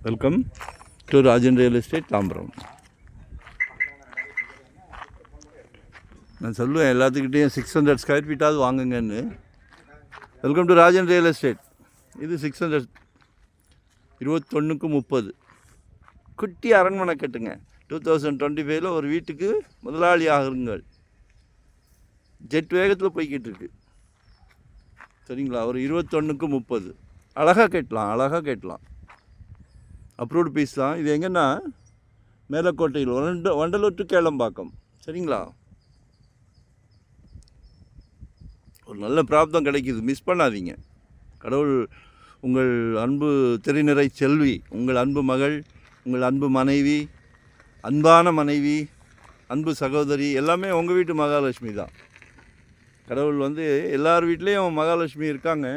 Welcome to Rajan real estate Tambaram. நான் சொல்லுவேன் எல்லாத்துக்கிட்டேயும் 600 ஸ்கொயர் ஃபீட்டாவது வாங்குங்கன்னு. Welcome to Rajan real estate. இது 600 21க்கு 30 குட்டி அரண்மனை கட்டுங்க. 2025 ஒரு வீட்டுக்கு முதலாளி ஆகுங்கள். ஜெட் வேகத்தில் போய்கிட்டு இருக்கு. சரிங்களா? ஒரு 21க்கு 30 அழகாக கேட்கலாம். அப்ரூவ்டு பீஸ் தான். இது எங்கன்னா மேலக்கோட்டையில் வண்டலூர் டு கேளம்பாக்கம். சரிங்களா? ஒரு நல்ல பிராப்தம் கிடைக்கிது, மிஸ் பண்ணாதீங்க. கடவுள் உங்கள் அன்பு திரைநிறை செல்வி, உங்கள் அன்பு மகள், உங்கள் அன்பு மனைவி, அன்பான மனைவி, அன்பு சகோதரி எல்லாமே உங்கள் வீட்டு மகாலட்சுமி தான். கடவுள் எல்லார் வீட்லேயும் மகாலட்சுமி இருக்காங்க.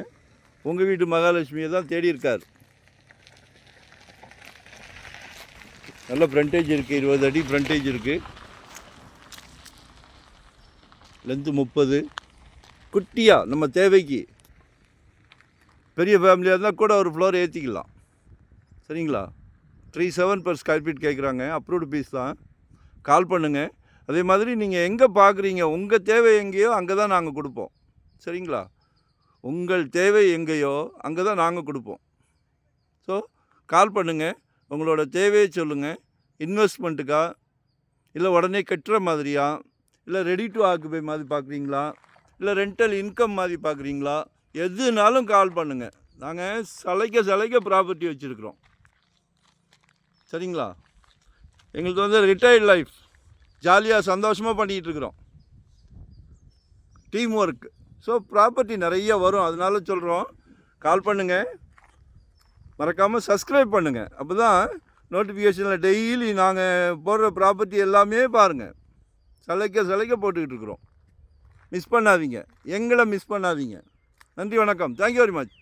உங்கள் வீட்டு மகாலட்சுமியை தான் தேடி இருக்கார். நல்ல ஃப்ரண்டேஜ் இருக்குது, 20 அடி ஃப்ரண்டேஜ் இருக்குது. லென்த்து 30. குட்டியாக நம்ம தேவைக்கு பெரிய ஃபேமிலியாக இருந்தால் கூட ஒரு ஃப்ளோர் ஏற்றிக்கலாம். சரிங்களா? 37 per ஸ்கொயர் ஃபீட் கேட்குறாங்க. அப்ரூவ்டு பீஸ் தான். கால் பண்ணுங்கள். அதே மாதிரி நீங்கள் எங்கே பார்க்குறீங்க, உங்கள் தேவை எங்கேயோ அங்கே தான் நாங்கள் கொடுப்போம். சரிங்களா? உங்கள் தேவை எங்கேயோ அங்கே தான் நாங்கள் கொடுப்போம். ஸோ கால் பண்ணுங்கள், உங்களோட தேவையை சொல்லுங்கள். இன்வெஸ்ட்மெண்ட்டுக்கா, இல்லை உடனே கட்டுற மாதிரியா, இல்லை ரெடி டு ஆக்குபை மாதிரி பார்க்குறீங்களா, இல்லை ரெண்டல் இன்கம் மாதிரி பார்க்குறீங்களா, எதுனாலும் கால் பண்ணுங்கள். நாங்கள் சளைக்க ப்ராப்பர்ட்டி வச்சுருக்குறோம். சரிங்களா? எங்களுக்கு ரிட்டையர்ட் லைஃப், ஜாலியாக சந்தோஷமாக பண்ணிகிட்ருக்குறோம். Team work. ஸோ ப்ராப்பர்ட்டி நிறைய வரும். அதனால சொல்கிறோம், கால் பண்ணுங்கள். மறக்காமல் சப்ஸ்கிரைப் பண்ணுங்கள். அப்போ தான் நோட்டிஃபிகேஷனில் டெய்லி நாங்கள் போடுற ப்ராப்பர்ட்டி எல்லாமே பாருங்கள். சளைக்க போட்டுக்கிட்டு இருக்கிறோம். மிஸ் பண்ணாதீங்க, எங்களை மிஸ் பண்ணாதீங்க. நன்றி, வணக்கம். Thank you very much.